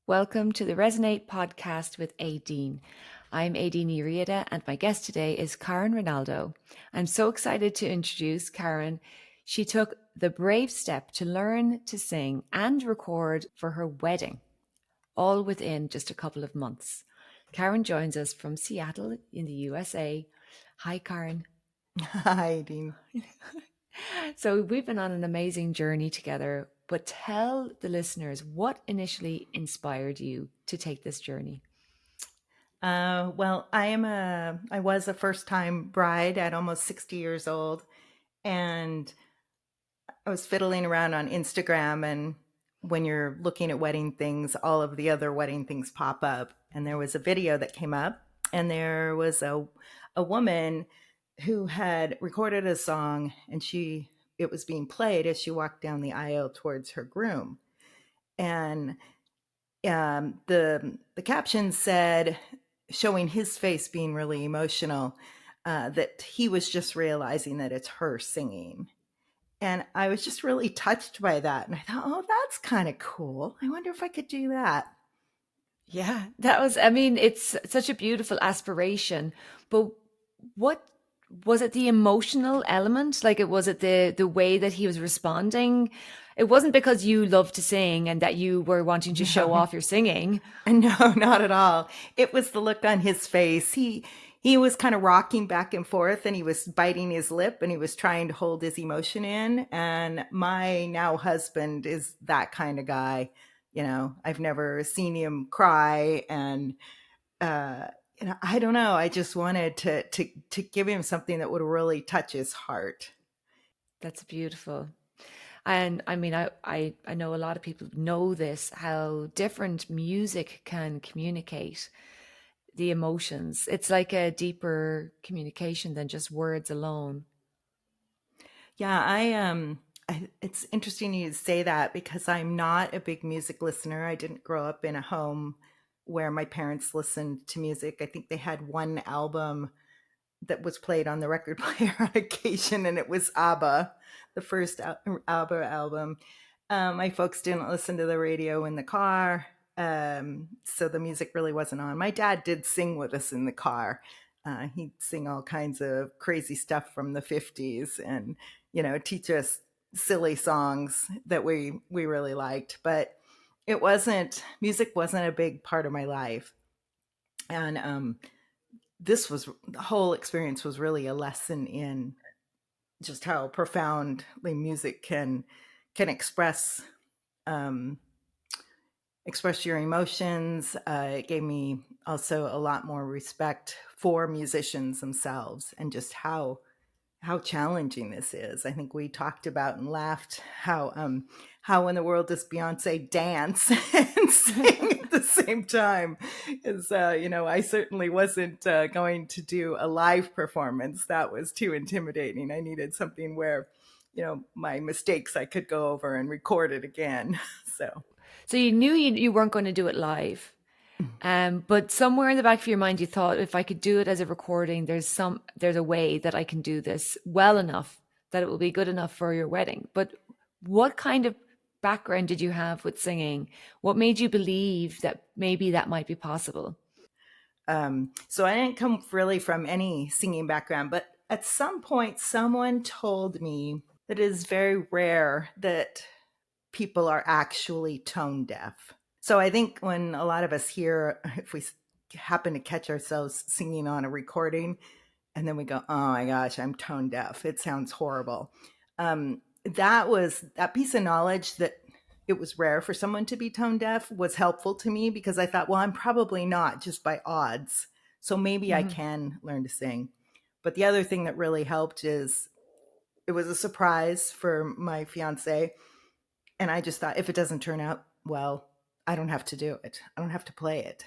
Welcome to the Resonate podcast with Aideen. I'm Aideen Riada, and my guest today is Caryn Ronaldo. I'm so excited to introduce Caryn. She took the brave step to learn to sing and record for her wedding, all within just a couple of months. Caryn joins us from Seattle in the USA. Hi, Caryn. Hi, Aideen. So we've been on an amazing journey together, but tell the listeners what initially inspired you to take this journey. I was a first time bride at almost 60 years old, and I was fiddling around on Instagram. And when you're looking at wedding things, all of the other wedding things pop up. And there was a video that came up, and there was a woman who had recorded a song, and it was being played as she walked down the aisle towards her groom. And the caption said, showing his face being really emotional, that he was just realizing that it's her singing. And I was just really touched by that. And I thought, oh, that's kind of cool. I wonder if I could do that. Yeah, it's such a beautiful aspiration. But what was it, the emotional element? Like, was it the way that he was responding? It wasn't because you love to sing and that you were wanting to show No, off your singing. no, not at all. It was the look on his face. He was kind of rocking back and forth, and he was biting his lip, and he was trying to hold his emotion in. And my now husband is that kind of guy. I've never seen him cry, and uh, I don't know. I just wanted to give him something that would really touch his heart. That's beautiful. And I know a lot of people know this, how different music can communicate the emotions. It's like a deeper communication than just words alone. Yeah, it's interesting you say that because I'm not a big music listener. I didn't grow up in a home where my parents listened to music. I think they had one album that was played on the record player on occasion, and it was ABBA, the first ABBA album. My folks didn't listen to the radio in the car, so the music really wasn't on. My dad did sing with us in the car. He'd sing all kinds of crazy stuff from the 50s, and teach us silly songs that we really liked. But music wasn't a big part of my life. And the whole experience was really a lesson in just how profoundly music can um, express your emotions. It gave me also a lot more respect for musicians themselves, and just how challenging this is. I think we talked about and laughed how in the world does Beyonce dance and sing at the same time? Is I certainly wasn't going to do a live performance. That was too intimidating. I needed something where my mistakes I could go over and record it again. So So you knew you weren't going to do it live. But somewhere in the back of your mind, you thought, if I could do it as a recording, there's a way that I can do this well enough that it will be good enough for your wedding. But what kind of background did you have with singing? What made you believe that maybe that might be possible? so I didn't come really from any singing background, but at some point someone told me that it is very rare that people are actually tone deaf. So I think when a lot of us hear, if we happen to catch ourselves singing on a recording, and then we go, oh my gosh, I'm tone deaf, it sounds horrible. That piece of knowledge that it was rare for someone to be tone deaf was helpful to me, because I thought, well, I'm probably not, just by odds. So maybe I Hmm. can learn to sing. But the other thing that really helped is it was a surprise for my fiance. And I just thought, if it doesn't turn out well, I don't have to do it. I don't have to play it.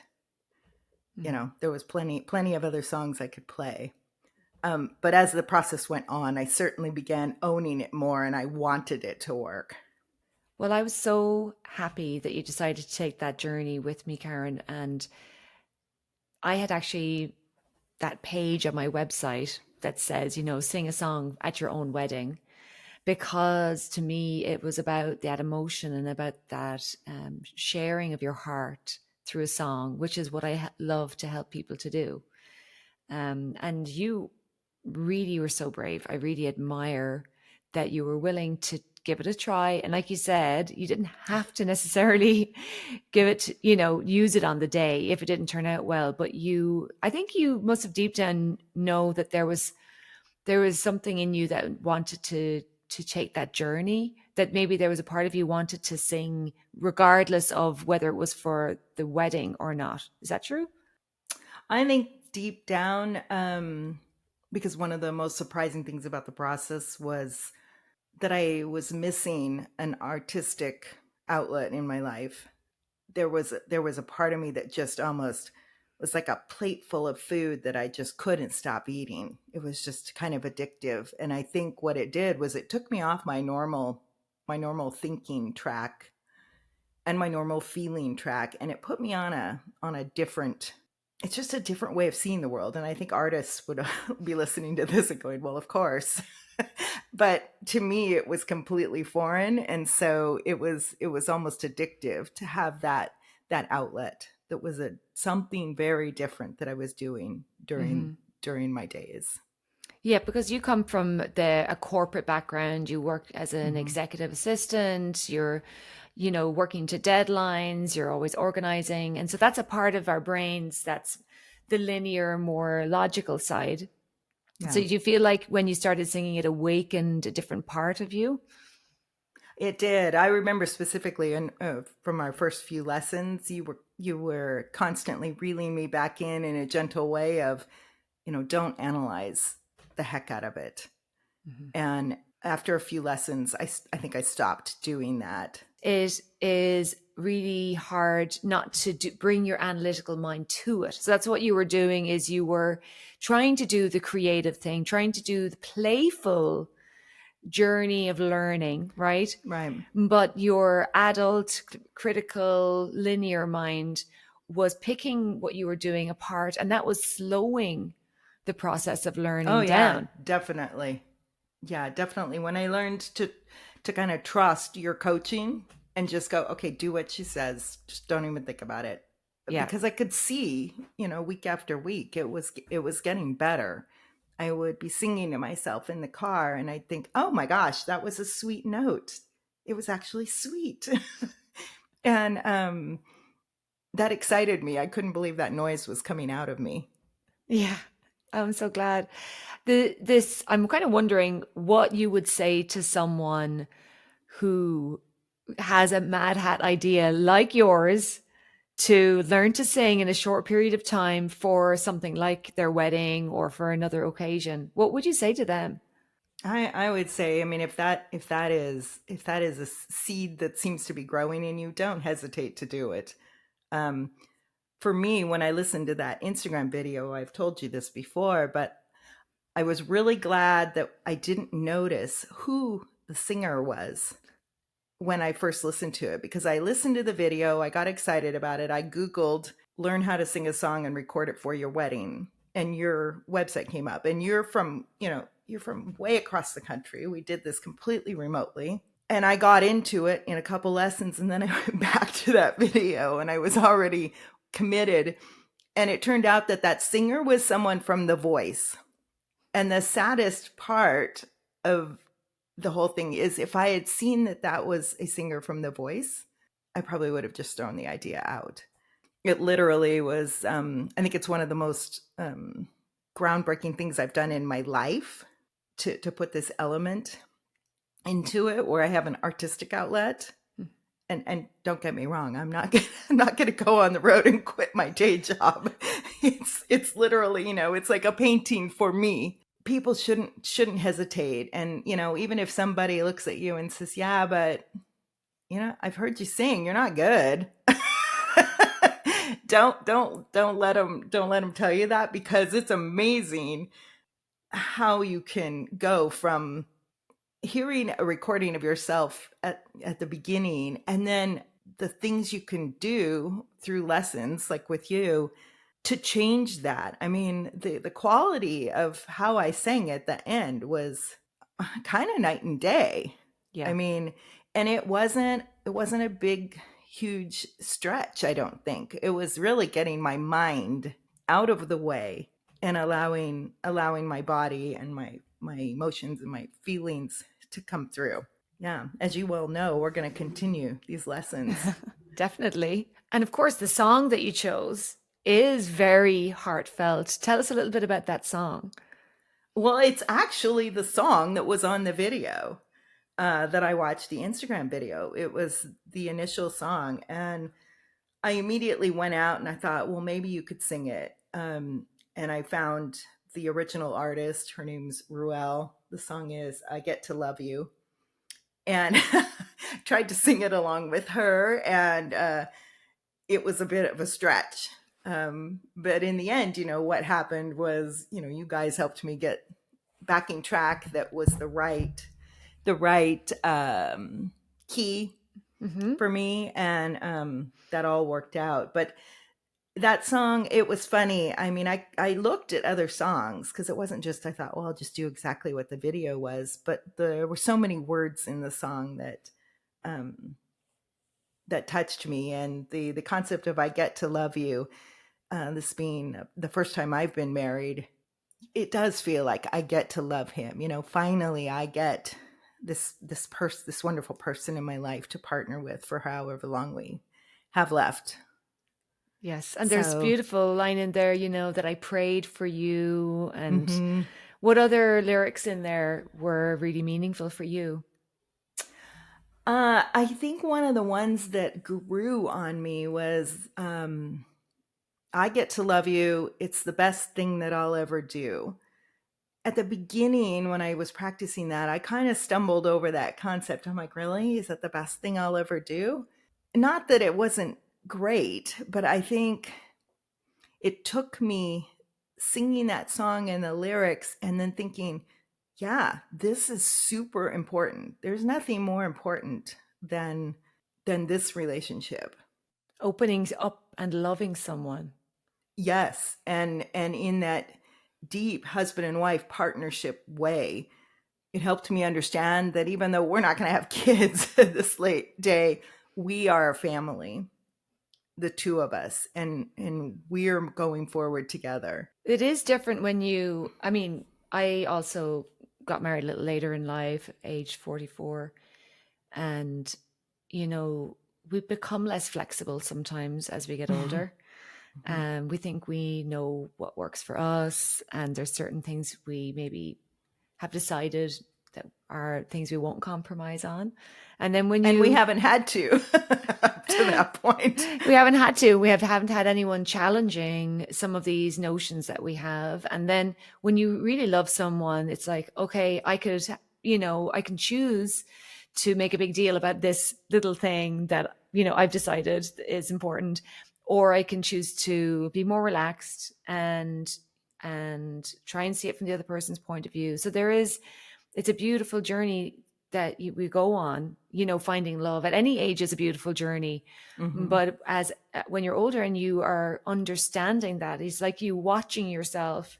There was plenty of other songs I could play. But as the process went on, I certainly began owning it more, and I wanted it to work. Well, I was so happy that you decided to take that journey with me, Caryn. And I had actually that page on my website that says, sing a song at your own wedding. because to me it was about that emotion and about that sharing of your heart through a song, which is what I love to help people to do. And you really were so brave. I really admire that you were willing to give it a try. And like you said, you didn't have to necessarily give it, use it on the day if it didn't turn out well. But I think you must have deep down know that there was something in you that wanted to take that journey, that maybe there was a part of you wanted to sing regardless of whether it was for the wedding or not. Is that true? I think deep down, because one of the most surprising things about the process was that I was missing an artistic outlet in my life. There was a part of me that just almost was like a plate full of food that I just couldn't stop eating. It was just kind of addictive, and I think what it did was it took me off my normal thinking track and my normal feeling track, and it put me on a different, it's just a different way of seeing the world. And I think artists would be listening to this and going, well, of course. But to me it was completely foreign, and so it was almost addictive to have that outlet that was something very different that I was doing during my days. Yeah, because you come from a corporate background. You work as an Hmm. executive assistant. You're, working to deadlines. You're always organizing, and so that's a part of our brains. That's the linear, more logical side. So Yeah. do you feel like when you started singing, it awakened a different part of you? It did. I remember specifically, from our first few lessons, you were constantly reeling me back in a gentle way of, don't analyze the heck out of it. Mhm. And after a few lessons, I think I stopped doing that. It is really hard not to bring your analytical mind to it. So that's what you were doing, is you were trying to do the creative thing, trying to do the playful journey of learning, right? Right. But your adult, critical, linear mind was picking what you were doing apart, and that was slowing the process of Oh learning yeah, down. definitely. Yeah, definitely. When I learned to kind of trust your coaching and just go, okay, do what she says, just don't even think about it. Yeah. Because I could see, week after week, it was getting better. I would be singing to myself in the car and I'd think, oh my gosh, that was a sweet note. It was actually sweet. And that excited me. I couldn't believe that noise was coming out of me. Yeah. I'm so glad. I'm kind of wondering what you would say to someone who has a mad hat idea like yours to learn to sing in a short period of time for something like their wedding or for another occasion. What would you say to them? I would say, I mean, if that is a seed that seems to be growing in you, don't hesitate to do it. Um, for me, when I listened to that Instagram video, I've told you this before, but I was really glad that I didn't notice who the singer was when I first listened to it, because I listened to the video, I got excited about it. I Googled learn how to sing a song and record it for your wedding. And your website came up, and you're from way across the country. We did this completely remotely. And I got into it in a couple lessons, and then I went back to that video and I was already committed. And it turned out that that singer was someone from The Voice. And the saddest part of the whole thing is, if I had seen that that was a singer from The Voice, I probably would have just thrown the idea out. It literally was, I think it's one of the most groundbreaking things I've done in my life, to put this element into it where I have an artistic outlet. And don't get me wrong, I'm not gonna go on the road and quit my day job. It's literally, it's like a painting for me. People shouldn't hesitate. And even if somebody looks at you and says, yeah, but I've heard you sing, you're not good. Don't let them tell you that, because it's amazing how you can go from hearing a recording of yourself at the beginning, and then the things you can do through lessons like with you to change that. I mean, the quality of how I sang at the end was kind of night and day. I Yeah. mean, and it wasn't a big huge stretch, I don't think. It was really getting my mind out of the way and allowing my body and my emotions and my feelings to come through. Yeah, as you well know, we're going to continue these lessons. Definitely. And of course, the song that you chose is very heartfelt. Tell us a little bit about that song. Well, it's actually the song that was on the video that I watched, the Instagram video. It was the initial song. And I immediately went out and I thought, well, maybe you could sing it. And I found the original artist. Her name's Ruel. The song is I Get to Love You. And tried to sing it along with her. And it was a bit of a stretch. But in the end, what happened was, you guys helped me get backing track that was the right key Mm-hmm. for me, and that all worked out. But that song, it was funny. I mean, I looked at other songs because it wasn't just, I thought, well, I'll just do exactly what the video was, but there were so many words in the song um, that touched me, and the concept of I get to love you. This being the first time I've been married, it does feel like I get to love him. Finally, I get this wonderful person in my life to partner with for however long we have left. Yes. And there's a So, beautiful line in there, that I prayed for you. And mhm. what other lyrics in there were really meaningful for you? I think one of the ones that grew on me was I get to love you. It's the best thing that I'll ever do. At the beginning, when I was practicing that, I kind of stumbled over that concept. I'm like, really? Is that the best thing I'll ever do? Not that it wasn't great, but I think it took me singing that song and the lyrics and then thinking, yeah, this is super important. There's nothing more important than this relationship. Opening up and loving someone. Yes, and in that deep husband and wife partnership way, it helped me understand that even though we're not going to have kids at this late day, we are a family, the two of us, and we're going forward together. It is different when I mean, I also got married a little later in life, age 44. And, you know, we become less flexible sometimes as we get Mhm, older. We think we know what works for us, and there's certain things we maybe have decided that are things we won't compromise on. And then when and we you haven't had to up to that point. we haven't had to. Haven't had anyone challenging some of these notions that we have. And then when you really love someone, it's like, okay, I can choose to make a big deal about this little thing that, I've decided is important, or I can choose to be more relaxed and try and see it from the other person's point of view. So it's a beautiful journey that we go on. Finding love at any age is a beautiful journey, Hmm. but as when you're older and you are understanding that, it's like you watching yourself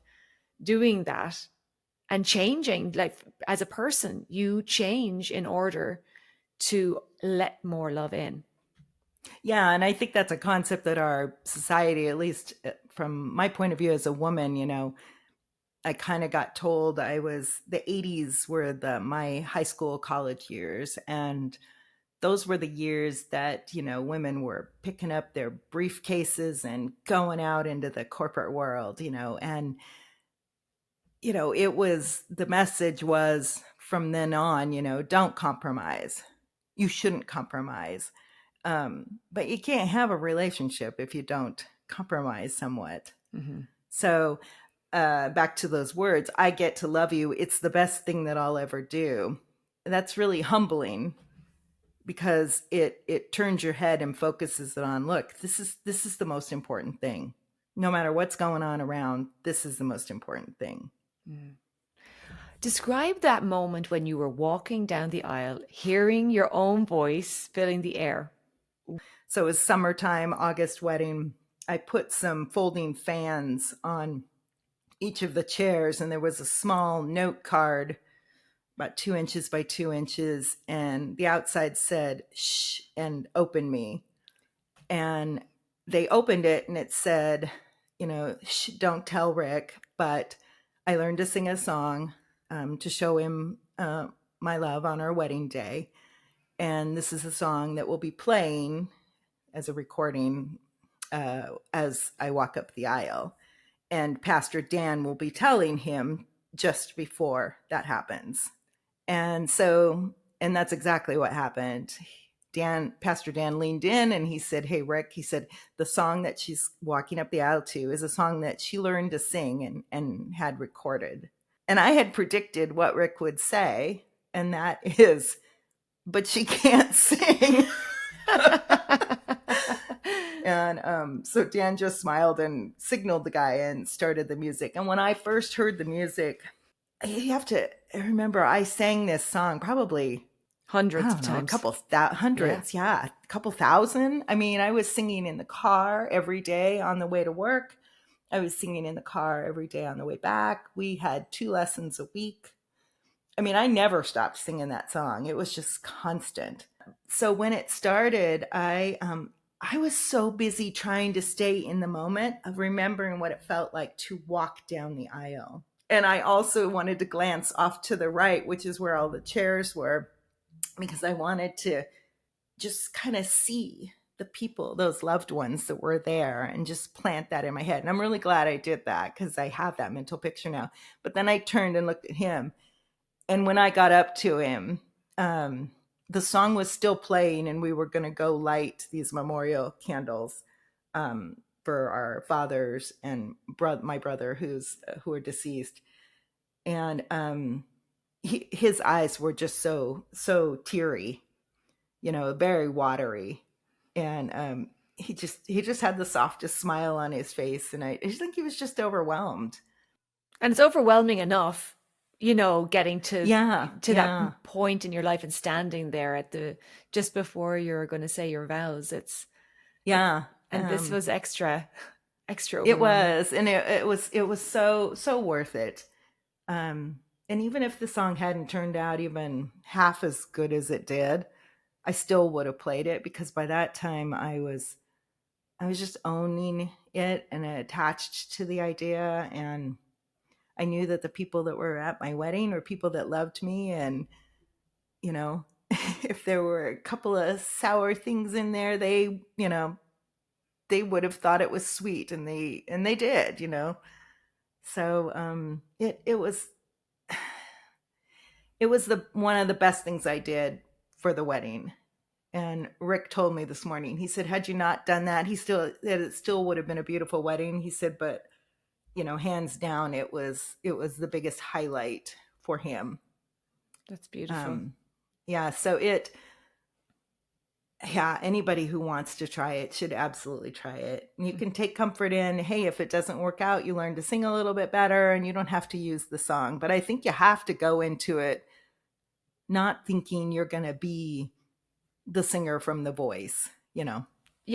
doing that and changing. Like, as a person, you change in order to let more love in. Yeah, and I think that's a concept that our society, at least from my point of view as a woman, I kind of got told the 80s were my high school college years, and those were the years that, women were picking up their briefcases and going out into the corporate world, and the message was from then on, don't compromise. You shouldn't compromise. But you can't have a relationship if you don't compromise somewhat. Mm-hmm. So, back to those words, I get to love you. It's the best thing that I'll ever do. That's really humbling because it turns your head and focuses it on, look, this is the most important thing. No matter what's going on around, this is the most important thing. Mm. Describe that moment when you were walking down the aisle, hearing your own voice filling the air. So it was summertime, August wedding. I put some folding fans on each of the chairs, and there was a small note card about 2 inches by 2 inches, and the outside said shh and open me. And they opened it and it said, shh, don't tell Rick, but I learned to sing a song to show him my love on our wedding day. And this is a song that will be playing as a recording as I walk up the aisle. And Pastor Dan will be telling him just before that happens. And that's exactly what happened. Pastor Dan leaned in and he said, "Hey, Rick," he said, "the song that she's walking up the aisle to is a song that she learned to sing and had recorded." And I had predicted what Rick would say, and that is, "But she can't sing." And so Dan just smiled and signaled the guy and started the music. And when I first heard the music, you have to remember, I sang this song probably, I Hundreds of don't know, a times. couple hundreds, yeah, a couple thousand. I mean, I was singing in the car every day on the way to work. I was singing in the car every day on the way back. We had 2 lessons a week. I mean, I never stopped singing that song. It was just constant. So when it started, I was so busy trying to stay in the moment of remembering what it felt like to walk down the aisle. And I also wanted to glance off to the right, which is where all the chairs were, because I wanted to just kind of see the people, those loved ones that were there, and just plant that in my head. And I'm really glad I did that because I have that mental picture now. But then I turned and looked at him. And when I got up to him, the song was still playing, and we were going to go light these memorial candles for our fathers and my brother who are deceased. And his eyes were just so teary, very watery, and he just had the softest smile on his face, and I just think he was just overwhelmed. And it's overwhelming enough, getting to Yeah, yeah, that point in your life and standing there at the just before you're going to say your vows. It's yeah. and this was extra It overwhelming. was, and it was so worth it. And even if the song hadn't turned out even half as good as it did, I still would have played it, because by that time I was just owning it and attached to the idea. And I knew that the people that were at my wedding were people that loved me. And, you know, if there were a couple of sour things in there, they would have thought it was sweet, and they did. So it was the one of the best things I did for the wedding. And Rick told me this morning, he said, had you not done that, it still would have been a beautiful wedding. He said, but hands down, it was the biggest highlight for him. That's beautiful. Yeah. So anybody who wants to try it should absolutely try it. And you can take comfort in, hey, if it doesn't work out, you learn to sing a little bit better, and you don't have to use the song. But I think you have to go into it not thinking you're going to be the singer from The Voice. Yeah,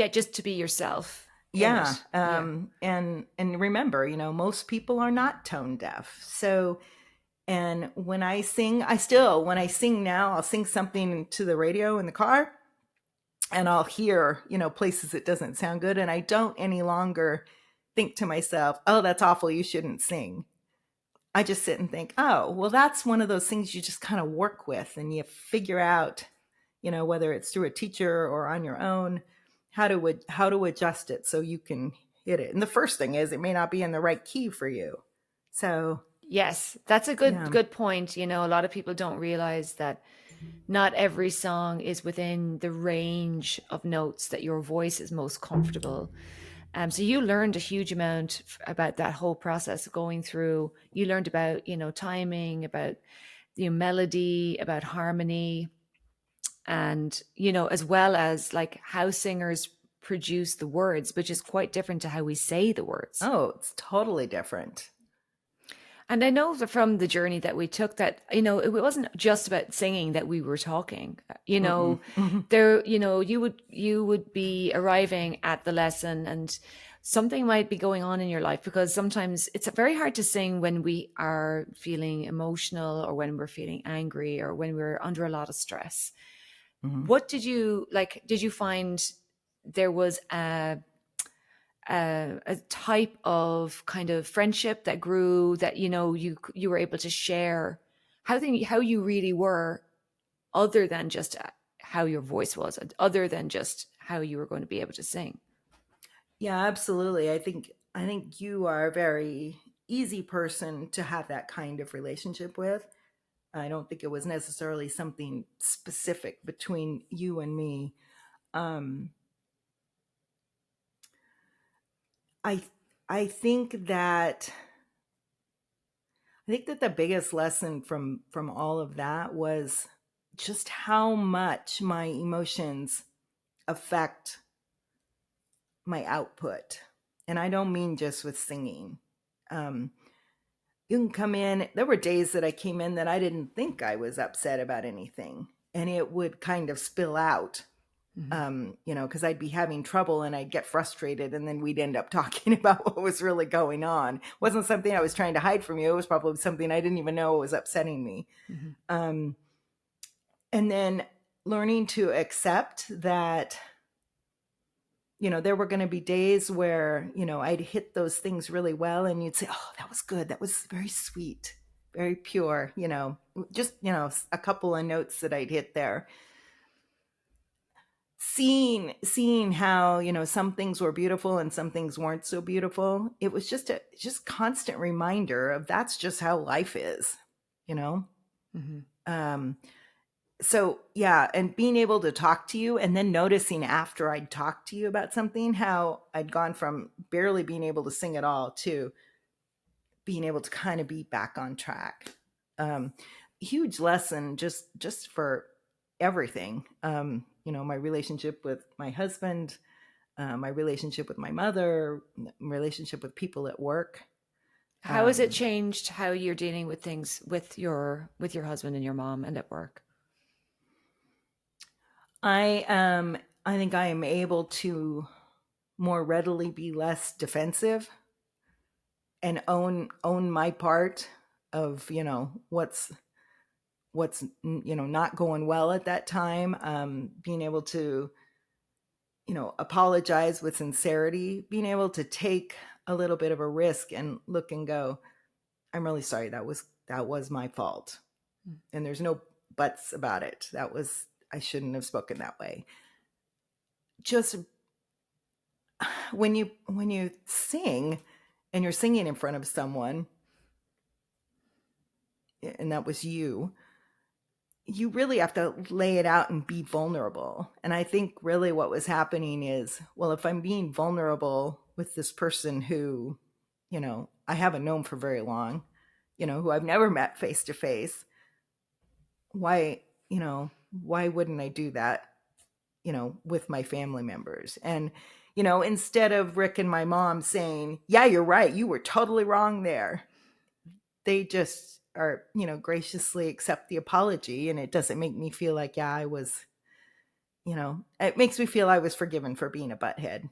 just to be yourself in Yeah. it. Yeah. And remember, most people are not tone deaf. So, and when I sing now, I'll sing something to the radio in the car, and I'll hear, places it doesn't sound good. And I don't any longer think to myself, oh, that's awful, you shouldn't sing. I just sit and think, oh, well, that's one of those things you just kind of work with, and you figure out, whether it's through a teacher or on your own, how to adjust it so you can hit it. And the first thing is, it may not be in the right key for you. So Yes, that's a yeah. good point. A lot of people don't realize that not every song is within the range of notes that your voice is most comfortable. So you learned a huge amount about that whole process going through. You learned about, timing, about melody, about harmony, and, as well as like how singers produce the words, which is quite different to how we say the words. Oh, it's totally different. And I know that from the journey that we took that, it wasn't just about singing that we were talking. Mm-mm. There, you would be arriving at the lesson, and something might be going on in your life, because sometimes it's very hard to sing when we are feeling emotional or when we're feeling angry or when we're under a lot of stress. Mhm. What did you like? Did you find there was a type of kind of friendship that grew, that you were able to share how you really were, other than just how your voice was, other than just how you were going to be able to sing? Yeah, absolutely. I think you are a very easy person to have that kind of relationship with. I don't think it was necessarily something specific between you and me. Um, I I think that I think that the biggest lesson from all of that was just how much my emotions affect my output. And I don't mean just with singing. Um, you can come in. There were days that I came in that I didn't think I was upset about anything, and it would kind of spill out. Hmm. Because I'd be having trouble and I'd get frustrated, and then we'd end up talking about what was really going on. It wasn't something I was trying to hide from you. It was probably something I didn't even know was upsetting me. Hmm. Um, and then learning to accept that, there were going to be days where, I'd hit those things really well, and you'd say, oh, that was good. That was very sweet, very pure, just, a couple of notes that I'd hit there. Seeing how, some things were beautiful and some things weren't so beautiful. It was just a just constant reminder of that's just how life is, you know? Hmm. Um, so yeah, and being able to talk to you and then noticing after I'd talked to you about something, how I'd gone from barely being able to sing at all to being able to kind of be back on track. Um, Huge lesson just for everything. My relationship with my husband, my relationship with my mother, relationship with people at work. How has it Um, changed how you're dealing with things with your husband and your mom and at work? I think I am able to more readily be less defensive and own my part of what's not going well at that time. Being able to apologize with sincerity, being able to take a little bit of a risk and look and go, I'm really sorry, that was my fault, and there's no buts about it. I shouldn't have spoken that way. Just when you sing and you're singing in front of someone, and that was you really have to lay it out and be vulnerable. And I think really what was happening is, well, if I'm being vulnerable with this person who, I haven't known for very long, who I've never met face to face, why, why wouldn't I do that, with my family members? And, instead of Rick and my mom saying, yeah, you're right, you were totally wrong there, they just are, graciously accept the apology. And it doesn't make me feel like, yeah, it makes me feel I was forgiven for being a butthead.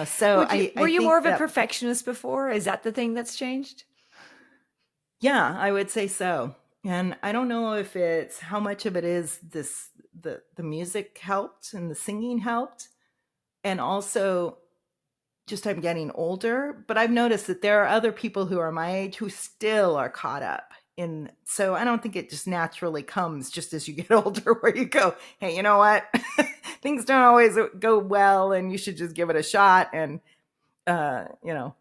So Were I you more think of a that, perfectionist before? Is that the thing that's changed? yeah, I would say so. And I don't know if it's how much of it is the music helped and the singing helped. And also just I'm getting older, but I've noticed that there are other people who are my age who still are caught up in. So I don't think it just naturally comes just as you get older, where you go, hey, you know what? Things don't always go well, and you should just give it a shot, and uh, you know,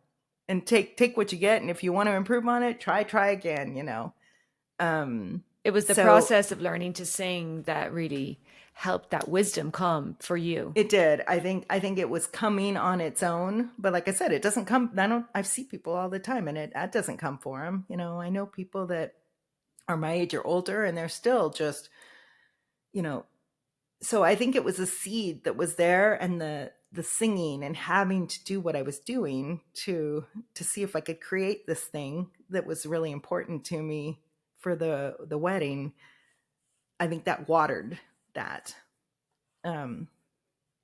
and take what you get, and if you want to improve on it, try again. Um, It was the so process of learning to sing that really helped that wisdom come for you. It did. I think it was coming on its own, but like I said, it doesn't come. I see people all the time, and that doesn't come for them. I know people that are my age or older, and they're still just, you know. So I think it was a seed that was there, and the singing and having to do what I was doing to see if I could create this thing that was really important to me for the wedding. I think that watered that. Um,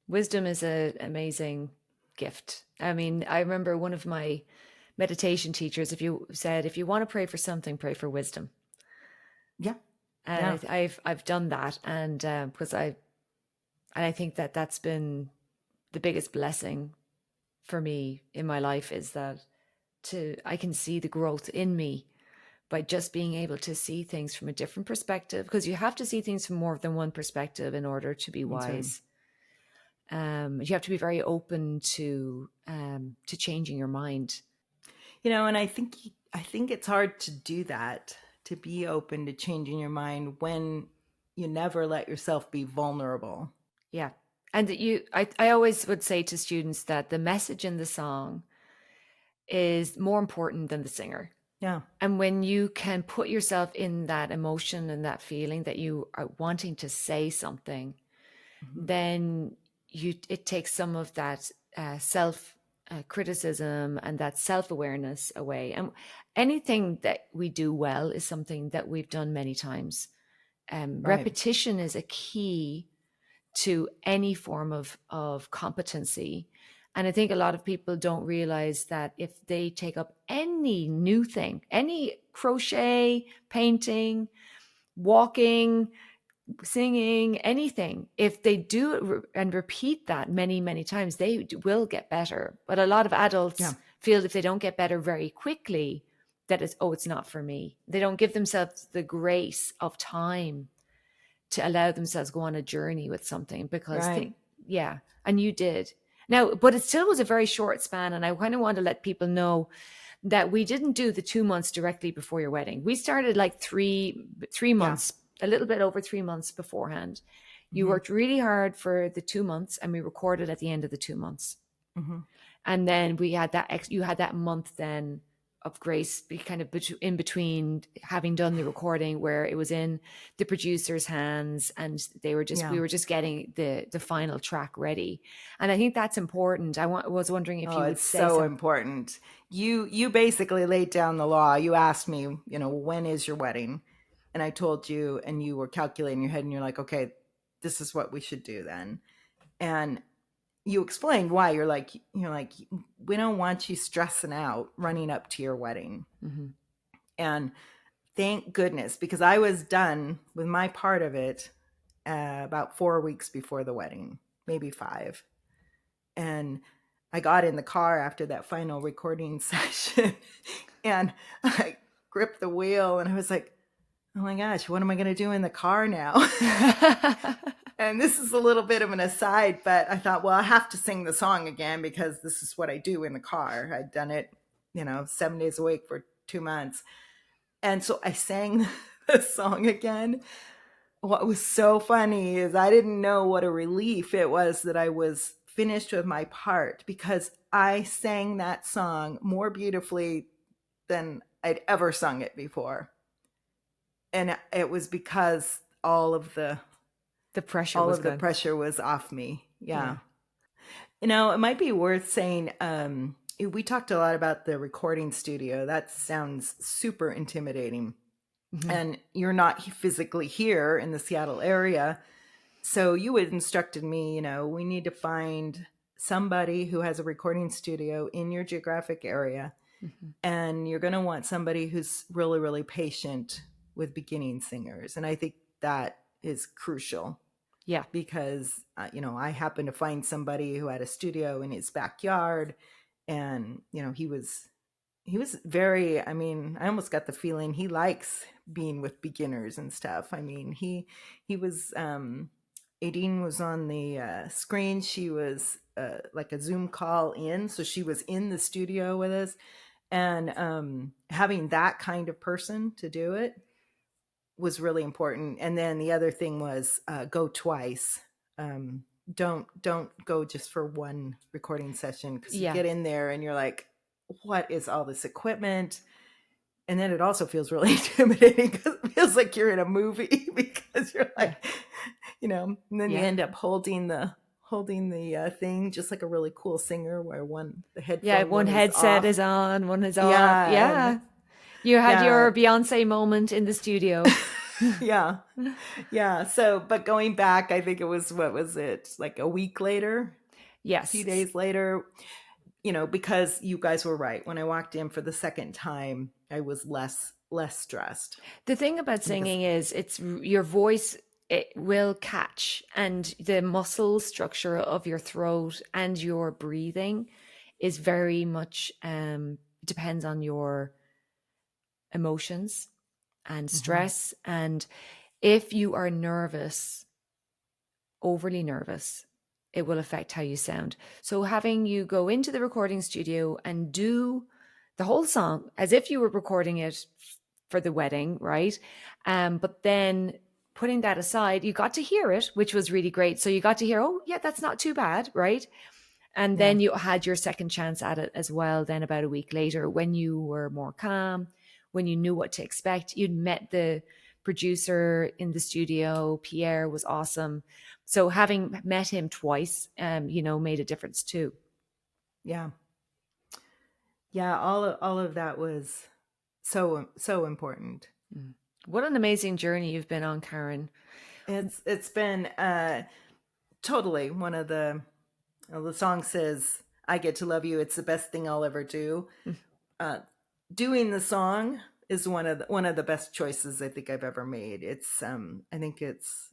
Wisdom is a amazing. gift. I mean, I remember one of my meditation teachers, if you said, if you want to pray for something, pray for wisdom. Yeah. And Yeah. I've done that, and because I think that that's been the biggest blessing for me in my life, is that I can see the growth in me by just being able to see things from a different perspective, because you have to see things from more than one perspective in order to be That's right. wise. You have to be very open to changing your mind. And I think it's hard to do that, to be open to changing your mind when you never let yourself be vulnerable. Yeah. And I always would say to students that the message in the song is more important than the singer. Yeah. And when you can put yourself in that emotion and that feeling that you are wanting to say something, Mhm. then it takes some of that self criticism and that self awareness away. And anything that we do well is something that we've done many times. Right. Repetition is a key to any form of competency. And I think a lot of people don't realize that if they take up any new thing, any crochet, painting, walking, singing, anything, if they do it and repeat that many, many times, they will get better. But a lot of Yeah. adults feel if they don't get better very quickly, that it's not for me. They don't give themselves the grace of time to allow themselves go on a journey with something, because Right. yeah, and you did. Now, but it still was a very short span, and I kind of want to let people know that we didn't do the 2 months directly before your wedding. We started like three Yeah. months, a little bit over 3 months beforehand. You Hmm. worked really hard for the 2 months, and we recorded at the end of the 2 months. Hmm. And then we had you had that month then of grace, be kind of in between having done the recording, where it was in the producer's hands, and we Yeah. were just getting the final track ready. And I think that's important. Was wondering if Oh, you would it's say so some. important. You basically laid down the law. You asked me, when is your wedding? And I told you, and you were calculating in your head, and you're like, okay, this is what we should do then. And you explained why. You're like, we don't want you stressing out running up to your wedding. Mhm. And thank goodness, because I was done with my part of it about 4 weeks before the wedding, maybe 5. And I got in the car after that final recording session and I gripped the wheel and I was like, oh my gosh, what am I going to do in the car now? And this is a little bit of an aside, but I thought, well, I have to sing the song again because this is what I do in the car. I'd done it, 7 days a week for 2 months. And so I sang the song again. What was so funny is I didn't know what a relief it was that I was finished with my part, because I sang that song more beautifully than I'd ever sung it before. And it was because The pressure all was of the gone. pressure was off me. Yeah. Yeah. It might be worth saying, we talked a lot about the recording studio. That sounds super intimidating. Mhm. And you're not physically here in the Seattle area. So you had instructed me, we need to find somebody who has a recording studio in your geographic area. Mhm. And you're going to want somebody who's really, really patient with beginning singers. And I think that is crucial, Yeah. because, I happened to find somebody who had a studio in his backyard. And, he was very, I almost got the feeling he likes being with beginners and stuff. He was, Aideen was on the screen. She was like a Zoom call in. So she was in the studio with us. And having that kind of person to do it was really important. And then the other thing was go twice. Don't go just for one recording session, because you Yeah. get in there and you're like, what is all this equipment? And then it also feels really intimidating, because it feels like you're in a movie because you're Yeah. like, and then you Yeah. end up holding the thing, just like a really cool singer, where the Yeah. headphone One one is headset off. is on, one is off. Yeah. And Yeah. You had yeah. your Beyonce moment in the studio. Yeah. Yeah. So, but going back, I think it was, what was it, like a week later? A few Yes. days later, because you guys were right. When I walked in for the second time, I was less stressed The thing about because singing is your voice, it will catch, and the muscle structure of your throat and your breathing is very much depends on your emotions and Mhm. stress. And if you are nervous, overly nervous, it will affect how you sound. So having you go into the recording studio and do the whole song as if you were recording it for the wedding, right? But then putting that aside, you got to hear it, which was really great. So you got to hear, oh yeah, that's not too bad, right? And Yeah. then you had your second chance at it as well, then about a week later, when you were more calm, when you knew what to expect. You'd met the producer in the studio. Pierre was awesome. So having met him twice, made a difference too. Yeah. Yeah, all of that was so important. Mm. What an amazing journey you've been on, Caryn. It's been totally one of the song says, "I get to love you. It's the best thing I'll ever do." Mm. Uh, Doing the song is one of the best choices I think I've ever made. I think it's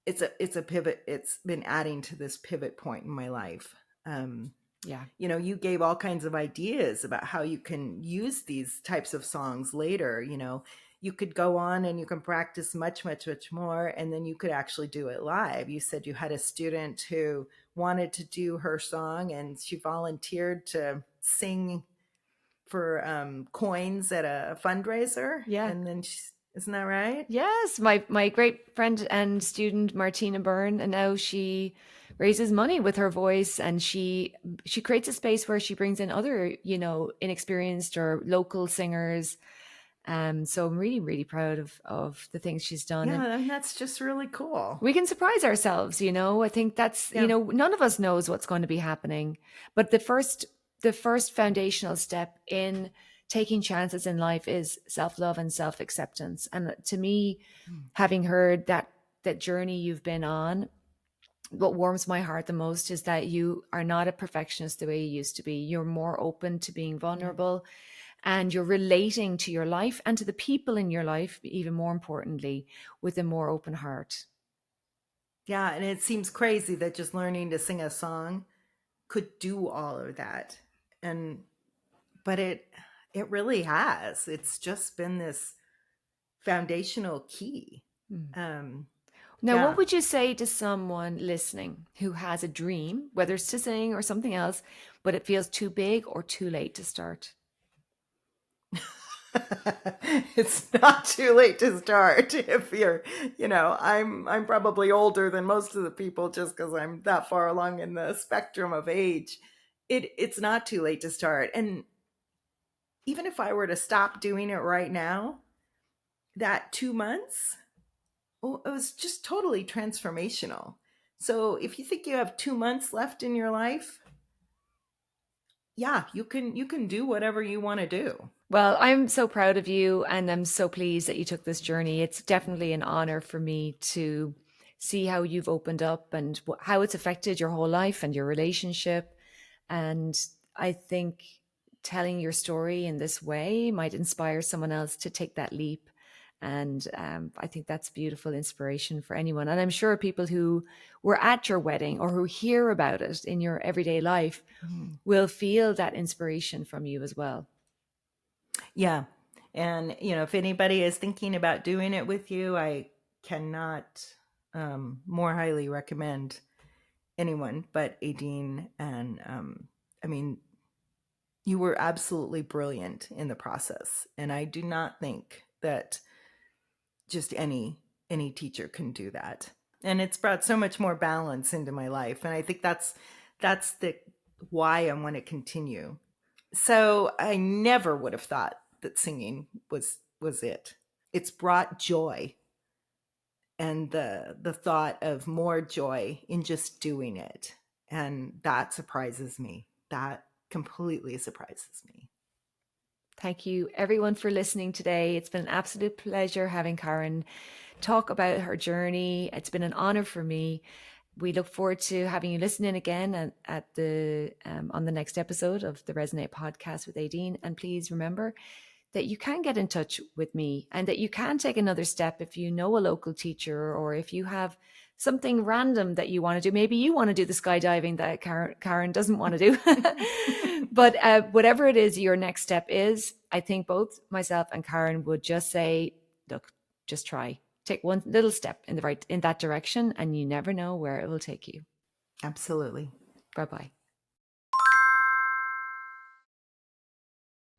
a pivot. It's been adding to this pivot point in my life. Um, Yeah. you gave all kinds of ideas about how you can use these types of songs later. You could go on and you can practice much, much, much more, and then you could actually do it live. You said you had a student who wanted to do her song, and she volunteered to sing for coins at a fundraiser. Yeah. And then isn't that right? Yes, my great friend and student Martina Byrne, and now she raises money with her voice, and she creates a space where she brings in other, inexperienced or local singers. So I'm really, really proud of the things she's done, and Yeah, and that's just really cool. we can surprise ourselves. I think that's, Yeah. none of us knows what's going to be happening, but the first foundational step in taking chances in life is self-love and self-acceptance. And to me, Mm. having heard that journey you've been on, what warms my heart the most is that you are not a perfectionist the way you used to be. You're more open to being Yeah. vulnerable, and you're relating to your life and to the people in your life, even more importantly, with a more open heart. Yeah, and it seems crazy that just learning to sing a song could do all of that. And but it really has. It's just been this foundational key. Mm. Um Now, what yeah. would you say to someone listening who has a dream, whether it's to sing or something else, but it feels too big or too late to start? It's not too late to start if I'm probably older than most of the people just cuz I'm that far along in the spectrum of age. It's not too late to start. And even if I were to stop doing it right now, that 2 months, oh, it was just totally transformational. So if you think you have 2 months left in your life, yeah, you can do whatever you want to do. Well, I'm so proud of you, and I'm so pleased that you took this journey. It's definitely an honor for me to see how you've opened up and how it's affected your whole life and your relationship. And I think telling your story in this way might inspire someone else to take that leap. And I think that's beautiful inspiration for anyone. And I'm sure people who were at your wedding or who hear about it in your everyday life Mhm. will feel that inspiration from you as well. Yeah. And if anybody is thinking about doing it with you, I cannot more highly recommend anyone but Aideen. And I mean, you were absolutely brilliant in the process, and I do not think that just any teacher can do that. And it's brought so much more balance into my life, and I think that's the why I want to continue. So I never would have thought that singing was it. It's brought joy, and the thought of more joy in just doing it, and that surprises me. That completely surprises me. Thank you, everyone, for listening today. It's been an absolute pleasure having Caryn talk about her journey. It's been an honor for me. we look forward to having you listen in again at the on the next episode of the Resonate podcast with Aideen. And please remember that you can get in touch with me and that you can take another step if you know a local teacher, or if you have something random that you want to do. Maybe you want to do the skydiving that Caryn doesn't want to do. But whatever it is your next step is, I think both myself and Caryn would just say, look, just try. Take one little step in that direction, and you never know where it will take you. Absolutely. Bye-bye.